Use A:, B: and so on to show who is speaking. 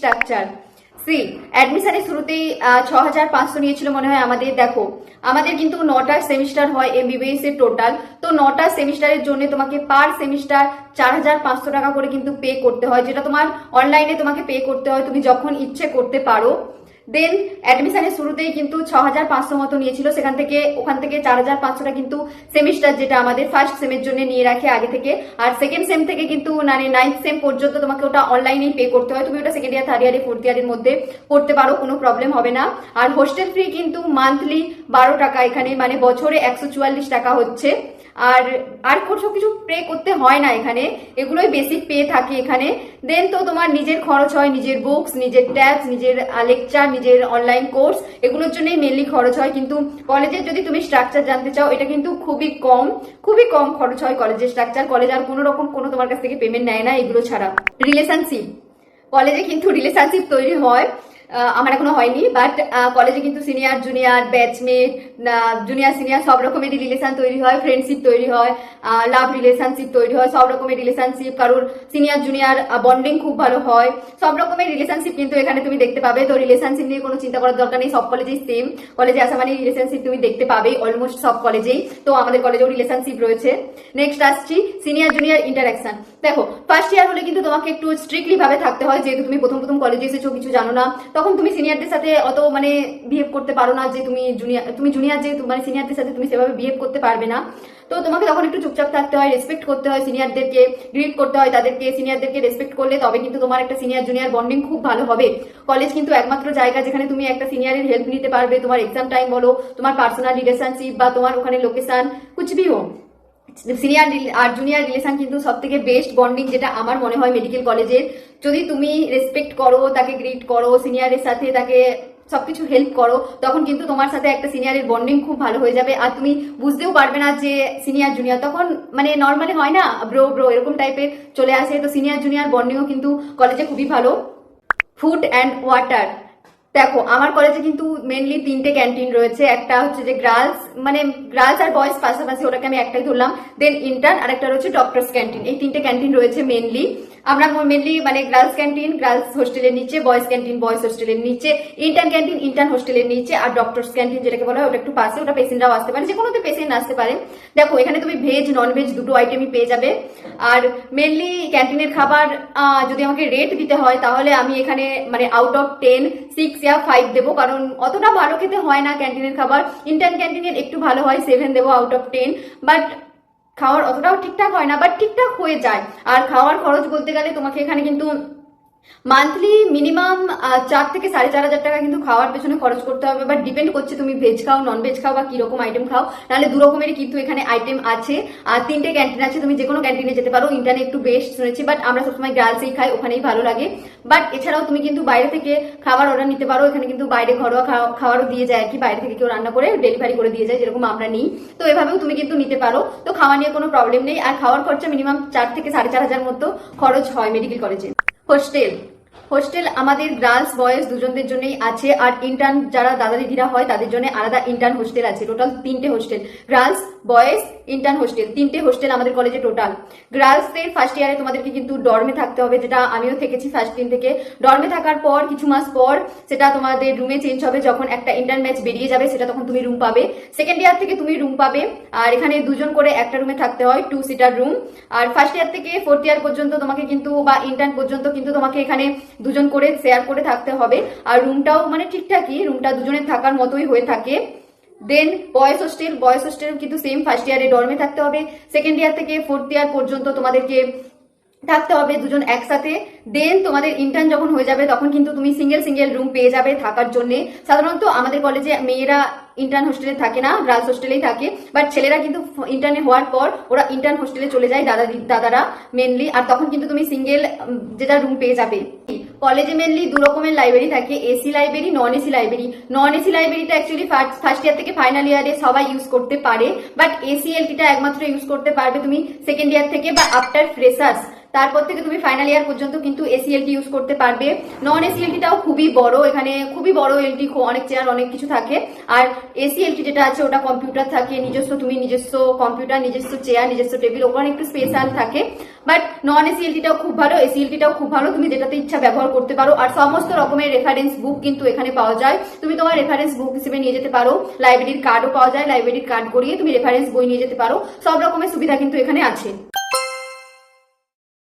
A: Structure. C অ্যাডমিশনের শুরুতেই 6500 নিয়েছিল মনে হয় আমাদের। দেখো আমাদের কিন্তু 9টা সেমিস্টার হয় এমবিবিএস এর টোটাল, তো 9টা সেমিস্টারের জন্য তোমাকে পার সেমিস্টার 4500 টাকা করে কিন্তু পে করতে হয়, যেটা তোমার অনলাইনে তোমাকে পে করতে হয়, তুমি যখন ইচ্ছে করতে পারো। দেন অ্যাডমিশনের শুরুতেই কিন্তু 6500 মতো নিয়েছিল, ওখান থেকে 4500টা কিন্তু সেমিস্টার, যেটা আমাদের ফার্স্ট সেমের জন্য নিয়ে রাখে আগে থেকে। আর সেকেন্ড সেম থেকে কিন্তু মানে 9th সেম পর্যন্ত তোমাকে ওটা অনলাইনেই পে করতে হয়। তুমি ওটা সেকেন্ড ইয়ার, থার্ড ইয়ারে, ফোর্থ ইয়ারের মধ্যে পড়তে পারো, কোনো প্রবলেম হবে না। আর হোস্টেল ফ্রি কিন্তু মান্থলি 12 টাকা, এখানে মানে বছরে 144 টাকা হচ্ছে। আর আর সব কিছু পে করতে হয় না এখানে, এগুলোই বেসিক পে থাকে এখানে। দেন তো তোমার নিজের খরচ হয়, নিজের বুকস, নিজের ট্যাবস, নিজের লেকচার, নিজের অনলাইন কোর্স, এগুলোর জন্যই মেনলি খরচ হয়। কিন্তু কলেজের যদি তুমি স্ট্রাকচার জানতে চাও, এটা কিন্তু খুবই কম খরচ হয় কলেজের স্ট্রাকচার। কলেজ আর কোনো রকম কোনো তোমার কাছ থেকে পেমেন্ট নেয় না এগুলো ছাড়া। রিলেশনশিপ, কলেজে কিন্তু রিলেশনশিপ তৈরি হয়, আমার এখনো হয়নি, বাট কলেজে কিন্তু senior junior, batchmate, junior senior সব রকমেরই রিলেশন তৈরি হয়, ফ্রেন্ডশিপ তৈরি হয়, লাভ রিলেশনশিপ তৈরি হয়, সব রকমের রিলেশনশিপ, কারোর সিনিয়র জুনিয়র বন্ডিং খুব ভালো হয়, সব রকমের রিলেশনশিপ কিন্তু এখানে তুমি দেখতে পাবে। তো রিলেশনশিপ নিয়ে কোনো চিন্তা করার দরকার নেই, সব কলেজেই সেম। কলেজে আসা মানে রিলেশনশিপ তুমি দেখতে পাবে অলমোস্ট সব কলেজেই, তো আমাদের কলেজেও রিলেশনশিপ রয়েছে। নেক্সট আসছি সিনিয়র জুনিয়র ইন্টারাকশন। দেখো ফার্স্ট ইয়ার হলে কিন্তু তোমাকে একটু স্ট্রিক্টলি ভাবে থাকতে হয়, যেহেতু তুমি প্রথম কলেজে এসেছো, কিছু জানো না, তখন তুমি সিনিয়রদের সাথে অত মানে বিহেভ করতে পারো না, যে তুমি জুনিয়র যে মানে সিনিয়রদের সাথে তুমি সেভাবে বিহেভ করতে পারবে না। তো তোমাকে তখন একটু চুপচাপ থাকতে হয়, রেসপেক্ট করতে হয়, সিনিয়রদেরকে গ্রিট করতে হয়, সিনিয়রদেরকে রেসপেক্ট করলে তবে কিন্তু তোমার একটা সিনিয়র জুনিয়র বন্ডিং খুব ভালো হবে। কলেজ কিন্তু একমাত্র জায়গা যেখানে তুমি একটা সিনিয়রের হেল্প নিতে পারবে, তোমার এক্সাম টাইম বলো, তোমার পার্সোনাল রিলেশনশিপ বা তোমার ওখানে লোকেশন কুছ ভি হোক, সিনিয়র আর জুনিয়র রিলেশন কিন্তু সব থেকে বেস্ট বন্ডিং, যেটা আমার মনে হয় মেডিকেল কলেজের। যদি তুমি রেসপেক্ট করো, তাকে গ্রিট করো, সিনিয়রের সাথে তাকে সবকিছু হেল্প করো, তখন কিন্তু তোমার সাথে একটা সিনিয়রের বন্ডিং খুব ভালো হয়ে যাবে। আর তুমি বুঝতেও পারবে না যে সিনিয়র জুনিয়র, তখন মানে নর্মালি হয় না ব্রো এরকম টাইপের চলে আসে। তো সিনিয়র জুনিয়র বন্ডিংও কিন্তু কলেজে খুবই ভালো। ফুড অ্যান্ড ওয়াটার, দেখো আমার কলেজে কিন্তু মেনলি 3টে ক্যান্টিন রয়েছে। একটা হচ্ছে যে গার্লস আর বয়েজ পাশাপাশি, ওটাকে আমি একটাই ধরলাম। দেন ইন্টার্ন, আর একটা রয়েছে ডক্টরস ক্যান্টিন। এই 3টে ক্যান্টিন রয়েছে মেনলি। আমরা মেনলি মানে গার্লস ক্যান্টিন গার্লস হোস্টেলের নিচে, বয়েজ ক্যান্টিন বয়েজ হোস্টেলের নিচে, ইন্টার্ন ক্যান্টিন ইন্টার্ন হোস্টেলের নিচে, আর ডক্টরস ক্যান্টিন যেটাকে বলা হয় ওটা একটু পাশে, ওটা পেশেন্টরাও আসতে পারে, যে কোনোতে পেশেন্ট আসতে পারে। দেখো এখানে তুমি ভেজ নন ভেজ দুটো আইটেমই পেয়ে যাবে। আর মেনলি ক্যান্টিনের খাবার যদি আমাকে রেট দিতে হয়, তাহলে আমি এখানে মানে আউট অফ 10 6 या 5 দেবো, কারণ অতটা ভালো খেতে হয় না ক্যান্টিনের খাবার। ইন্টার্ন ক্যান্টিনের একটু ভালো হয়, 7 দেবো আউট অফ 10, বাট খাওয়ার অতটাও ঠিকঠাক হয় না, বাট ঠিকঠাক হয়ে যায়। আর খাওয়ার খরচ বলতে গেলে তোমাকে এখানে কিন্তু মান্থলি মিনিমাম 4 থেকে 4,500 টাকা কিন্তু খাওয়ার পেছনে খরচ করতে হবে। বাট ডিপেন্ড করছে তুমি ভেজ খাও, নন ভেজ খাও, বা কিরকম আইটেম খাও। নাহলে 2 রকমেরই কিন্তু এখানে আইটেম আছে। আর 3টে ক্যান্টিন আছে, তুমি যে কোনো ক্যান্টিনে যেতে পারো। ইন্টারনে একটু বেস্ট শুনেছি, বাট আমরা সবসময় গার্লসেই খাই, ওখানেই ভালো লাগে। বাট এছাড়াও তুমি কিন্তু বাইরে থেকে খাবার অর্ডার নিতে পারো। এখানে কিন্তু বাইরে ঘরোয়া খাবারও দিয়ে যায় আর কি, বাইরে থেকে কেউ রান্না করে ডেলিভারি করে দিয়ে যায়, যেরকম আমরা নিই। তো এভাবেও তুমি কিন্তু নিতে পারো। তো খাওয়া নিয়ে কোনো প্রবলেম নেই। আর খাওয়ার খরচা মিনিমাম 4 থেকে 4,500 মতো খরচ হয় মেডিকেল কলেজে। হোস্টেল আমাদের গার্লস বয়েজ দুজনদের জন্যই আছে। আর ইন্টার্ন যারা দাদা দিদিরা হয় তাদের জন্য আলাদা ইন্টার্ন হোস্টেল আছে। টোটাল 3টে hostel, girls boys intern hostel, 3টে হোস্টেল আমাদের কলেজে টোটাল। গার্লসদের ফার্স্ট ইয়ারে তোমাদেরকে কিন্তু ডর্মে থাকতে হবে, যেটা আমিও থেকেছি ফার্স্ট দিন থেকে। ডর্মে থাকার পর কিছু মাস পর সেটা তোমাদের রুমে চেঞ্জ হবে, যখন একটা ইন্টার্ন ব্যাচ বেরিয়ে যাবে সেটা তখন তুমি রুম পাবে। সেকেন্ড ইয়ার থেকে তুমি রুম পাবে। আর এখানে 2 জন করে একটা রুমে থাকতে হয়, 2 সিটার রুম। আর ফার্স্ট ইয়ার থেকে ফোর্থ ইয়ার পর্যন্ত তোমাকে কিন্তু, বা ইন্টার্ন পর্যন্ত কিন্তু তোমাকে এখানে 2 জন করে শেয়ার করে থাকতে হবে। আর রুমটাও মানে ঠিকঠাকই, রুমটা 2 জনের থাকার মতোই হয়ে থাকে। দেন বয়েজ হোস্টেল কিন্তু সেম, ফার্স্ট ইয়ারে ডর্মে থাকতে হবে। সেকেন্ড ইয়ার থেকে ফোর্থ ইয়ার পর্যন্ত তোমাদেরকে থাকতে হবে 2 জন একসাথে। দেন তোমাদের ইন্টার্ন যখন হয়ে যাবে তখন কিন্তু তুমি সিঙ্গেল রুম পেয়ে যাবে থাকার জন্য। সাধারণত আমাদের কলেজে মেয়েরা ইন্টার্ন হোস্টেলে থাকে না, গার্লস হোস্টেলেই থাকে। বাট ছেলেরা কিন্তু ইন্টার্নে হওয়ার পর ওরা ইন্টার্ন হোস্টেলে চলে যায়, দাদারা মেনলি। আর তখন কিন্তু তুমি সিঙ্গেল যেটা রুম পেয়ে যাবে। কলেজে মেনলি 2 রকমের লাইব্রেরি থাকে, AC library, non AC library. Non AC লাইব্রেরিটা অ্যাকচুয়ালি ফার্স্ট ইয়ার থেকে ফাইনাল ইয়ারে সবাই ইউজ করতে পারে, বাট এসি এলটিটা একমাত্র ইউজ করতে পারবে তুমি সেকেন্ড ইয়ার থেকে বা আফটার ফ্রেশার্স। তারপর থেকে তুমি ফাইনাল ইয়ার পর্যন্ত কিন্তু এসিএলটি ইউজ করতে পারবে। নন এসিএলটিটাও খুবই বড়, এখানে খুবই বড় এলটি, অনেক চেয়ার অনেক কিছু থাকে। আর এসিএলটি যেটা আছে ওটা কম্পিউটার থাকে, তুমি নিজস্ব কম্পিউটার, নিজস্ব চেয়ার, নিজস্ব টেবিল, ওখানে একটু স্পেশাল থাকে। বাট নন এসিএলটিটাও খুব ভালো, এসিএলটিটাও খুব ভালো, তুমি যেটাতে ইচ্ছা ব্যবহার করতে পারো। আর সমস্ত রকমের রেফারেন্স বুক কিন্তু এখানে পাওয়া যায়, তুমি তোমার রেফারেন্স বুক হিসেবে নিয়ে যেতে পারো। লাইব্রেরির কার্ডও পাওয়া যায়, লাইব্রেরির কার্ড করিয়ে তুমি রেফারেন্স বই নিয়ে যেতে পারো। সব রকমের সুবিধা কিন্তু এখানে আছে।